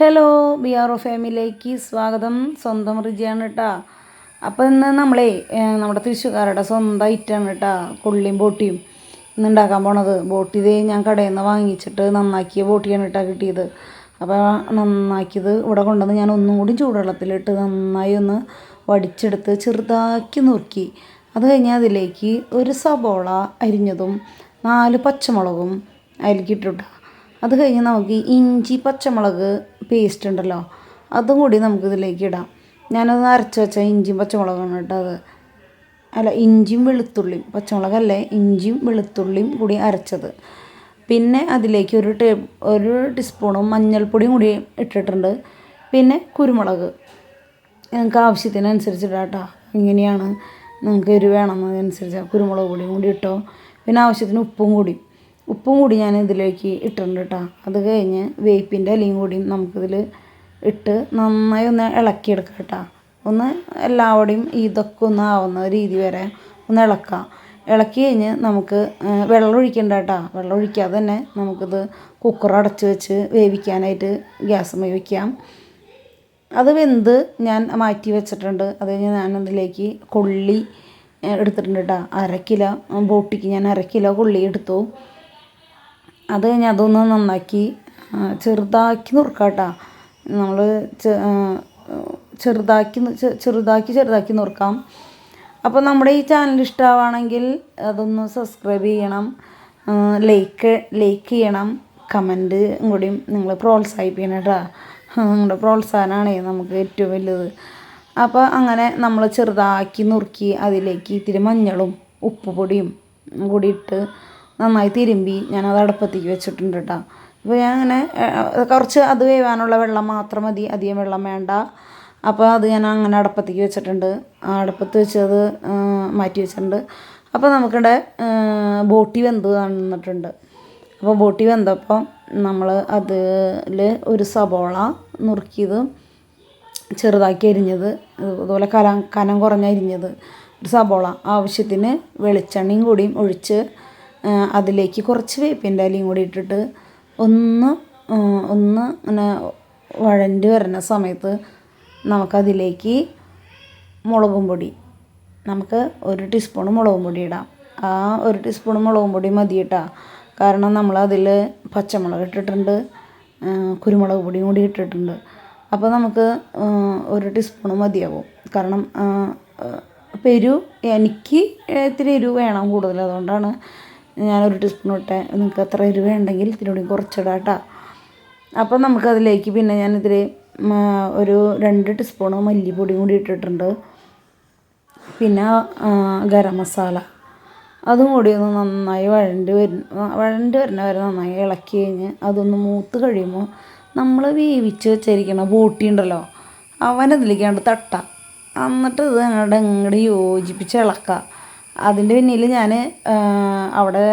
Hello BRO ഫാമിലിയിലേക്ക് സ്വാഗതം. സ്വന്തം റിജിയാണ് കേട്ടോ. അപ്പോൾ ഇന്ന് നമ്മുടെ തൃശ്ശൂർക്കാരുടെ സ്വന്തം ഐറ്റമാണ് കേട്ടോ, കൊള്ളിയും ബോട്ടിയും ഇന്ന് ഉണ്ടാക്കാൻ പോണത്. ബോട്ടി ഇതേ ഞാൻ കടയിൽ നിന്ന് വാങ്ങിച്ചിട്ട് നന്നാക്കിയ ബോട്ടിയാണ് കേട്ടോ കിട്ടിയത്. അപ്പോൾ നന്നാക്കിയത് ഇവിടെ കൊണ്ടുവന്ന് ഞാൻ ഒന്നും കൂടി ചൂടുവെള്ളത്തിലിട്ട് നന്നായി ഒന്ന് വടിച്ചെടുത്ത് ചെറുതാക്കി നുറുക്കി. അത് കഴിഞ്ഞ് അതിലേക്ക് ഒരു സബോള അരിഞ്ഞതും 4 പച്ചമുളകും അതിലേക്ക് ഇട്ടിട്ടു. അത് കഴിഞ്ഞ് നമുക്ക് ഇഞ്ചി പച്ചമുളക് പേസ്റ്റ് ഉണ്ടല്ലോ, അതും കൂടി നമുക്കിതിലേക്ക് ഇടാം. ഞാനത് അരച്ച് വെച്ച ഇഞ്ചിയും പച്ചമുളകാണ് കേട്ടോ. അത് അല്ല, ഇഞ്ചിയും വെളുത്തുള്ളിയും, പച്ചമുളകല്ലേ, ഇഞ്ചിയും വെളുത്തുള്ളിയും കൂടി അരച്ചത്. പിന്നെ അതിലേക്ക് ഒരു ടീസ്പൂണും മഞ്ഞൾപ്പൊടിയും കൂടി ഇട്ടിട്ടുണ്ട്. പിന്നെ കുരുമുളക് നിങ്ങൾക്ക് ആവശ്യത്തിനനുസരിച്ചിടാം കേട്ടോ. ഇങ്ങനെയാണ് നിങ്ങൾക്ക് എരിവ് വേണമെന്നതനുസരിച്ച് കുരുമുളക് പൊടിയും കൂടി ഇട്ടോ. പിന്നെ ആവശ്യത്തിന് ഉപ്പും കൂടി ഞാൻ ഇതിലേക്ക് ഇട്ടിട്ടുണ്ട് കേട്ടോ. അത് കഴിഞ്ഞ് വേപ്പിൻ്റെ ഇലയും കൂടിയും നമുക്കിതിൽ ഇട്ട് നന്നായി ഒന്ന് ഇളക്കിയെടുക്കാം കേട്ടോ. ഒന്ന് എല്ലാവരുടെയും ഇതൊക്കെ ഒന്ന് ആവുന്ന രീതി വരെ ഒന്ന് ഇളക്കാം. ഇളക്കി കഴിഞ്ഞ് നമുക്ക് വെള്ളം ഒഴിക്കണ്ട കേട്ടോ. വെള്ളം ഒഴിക്കാതെ തന്നെ നമുക്കിത് കുക്കർ അടച്ച് വെച്ച് വേവിക്കാനായിട്ട് ഗ്യാസുമ്മേൽ വയ്ക്കാം. അത് വെന്ത് ഞാൻ മാറ്റി വെച്ചിട്ടുണ്ട്. അത് കഴിഞ്ഞ് ഞാനതിലേക്ക് കൊള്ളി എടുത്തിട്ടുണ്ട് കേട്ടോ. 1/2 കിലോ ബോട്ടിക്ക് ഞാൻ 1/2 കിലോ കൊള്ളി എടുത്തു. അത് കഴിഞ്ഞ് അതൊന്ന് നന്നാക്കി ചെറുതാക്കി നുറുക്കാം കേട്ടോ. നമ്മൾ ചെറുതാക്കി നുറുക്കാം. അപ്പോൾ നമ്മുടെ ഈ ചാനൽ ഇഷ്ടമാണെങ്കിൽ അതൊന്ന് സബ്സ്ക്രൈബ് ചെയ്യണം, ലൈക്ക് ചെയ്യണം, കമൻറ്റ് കൂടിയും നിങ്ങൾ പ്രോത്സാഹിപ്പിക്കണം കേട്ടോ. നിങ്ങളുടെ പ്രോത്സാഹനമാണ് നമുക്ക് ഏറ്റവും വലുത്. അപ്പോൾ അങ്ങനെ നമ്മൾ ചെറുതാക്കി നുറുക്കി അതിലേക്ക് ഇത്തിരി മഞ്ഞളും ഉപ്പുപൊടിയും കൂടി ഇട്ട് നന്നായി തിരുമ്പി ഞാനത് അടുപ്പത്തേക്ക് വെച്ചിട്ടുണ്ട് കേട്ടോ. അപ്പോൾ ഞാൻ അങ്ങനെ കുറച്ച് അത് വേവാനുള്ള വെള്ളം മാത്രം മതി, അധികം വെള്ളം വേണ്ട. അപ്പോൾ അത് ഞാൻ അങ്ങനെ അടുപ്പത്തേക്ക് വെച്ചിട്ടുണ്ട്. അടുപ്പത്ത് വെച്ചത് മാറ്റി വെച്ചിട്ടുണ്ട്. അപ്പോൾ നമുക്കിവിടെ ബോട്ടി വെന്ത് വന്നിട്ടുണ്ട്. അപ്പോൾ ബോട്ടി വെന്തപ്പോൾ നമ്മൾ അതിൽ ഒരു സബോള നുറുക്കിയത് ചെറുതാക്കി അരിഞ്ഞത്, അതുപോലെ കനം കുറഞ്ഞ അരിഞ്ഞത് ഒരു സബോള, ആവശ്യത്തിന് വെളിച്ചെണ്ണയും കൂടിയും ഒഴിച്ച് അതിലേക്ക് കുറച്ച് വേപ്പിൻ്റെ ഇലയും കൂടി ഇട്ടിട്ട് ഒന്ന് ഇങ്ങനെ വഴണ്ടി വരുന്ന സമയത്ത് നമുക്കതിലേക്ക് മുളകും പൊടി, നമുക്ക് 1 ടീസ്പൂൺ മുളകും പൊടി ഇടാം. ആ 1 ടീസ്പൂൺ മുളകും പൊടി മതി കേട്ടോ. കാരണം നമ്മളതിൽ പച്ചമുളക് ഇട്ടിട്ടുണ്ട്, കുരുമുളക് പൊടിയും കൂടി ഇട്ടിട്ടുണ്ട്. അപ്പോൾ നമുക്ക് 1 ടീസ്പൂൺ മതിയാവും. കാരണം എനിക്ക് ഇത്തിരി എരിവ് വേണം കൂടുതൽ, അതുകൊണ്ടാണ് ഞാൻ 1 ടീസ്പൂൺ ഇട്ടേ. നിങ്ങൾക്ക് എത്ര എരിവ് വേണ്ടെങ്കിൽ ഇത്തിരി കൂടി കുറച്ചിടാം കേട്ടോ. അപ്പോൾ നമുക്കതിലേക്ക് പിന്നെ ഞാനിതിൽ ഒരു 2 ടീസ്പൂൺ മല്ലിപ്പൊടിയും കൂടി ഇട്ടിട്ടുണ്ട്. പിന്നെ ഗരം മസാല അതും കൂടി ഒന്ന് നന്നായി വഴണ്ടി വരുന്ന വരെ നന്നായി ഇളക്കി കഴിഞ്ഞ് അതൊന്ന് മൂത്ത് കഴിയുമ്പോൾ നമ്മൾ വേവിച്ച് വെച്ചിരിക്കുന്ന ബോട്ടി ഉണ്ടല്ലോ, അവനതിലേക്കാണ്ട് തട്ടാം. എന്നിട്ട് ഇത് അങ്ങോട്ട് യോജിപ്പിച്ച് ഇളക്കാം. അതിൻ്റെ പിന്നിൽ ഞാൻ അവിടെ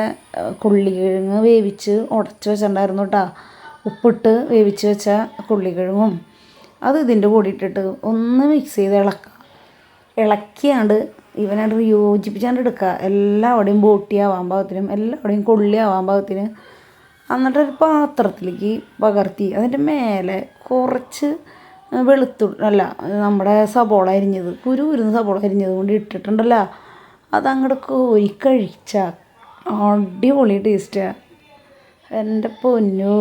കൊള്ളിക്കിഴങ്ങ് വേവിച്ച് ഉടച്ച് വെച്ചിട്ടുണ്ടായിരുന്നു കേട്ടോ. ഉപ്പിട്ട് വേവിച്ച് വെച്ച കൊള്ളിക്കിഴങ്ങും അത് ഇതിൻ്റെ കൂടെ ഇട്ടിട്ട് ഒന്ന് മിക്സ് ചെയ്ത് ഇളക്കിയാണ്ട് ഇവനായിട്ട് യോജിപ്പിച്ചാണ്ട് എടുക്കുക. എല്ലാവിടെയും ബോട്ടി ആവാൻ പാകത്തിനും എല്ലാവിടെയും കൊള്ളി ആവാൻ പാകത്തിന്. എന്നിട്ടൊരു പാത്രത്തിലേക്ക് പകർത്തി അതിൻ്റെ മേലെ കുറച്ച് നമ്മുടെ സബോള അരിഞ്ഞത്, കുരുന്ന സബോള അരിഞ്ഞത് കൊണ്ട് ഇട്ടിട്ടുണ്ടല്ലോ, അതങ്ങോട്ട് കോരി കഴിച്ചാൽ അടിപൊളി ടേസ്റ്റാണ്. എൻ്റെ പൊന്നോ.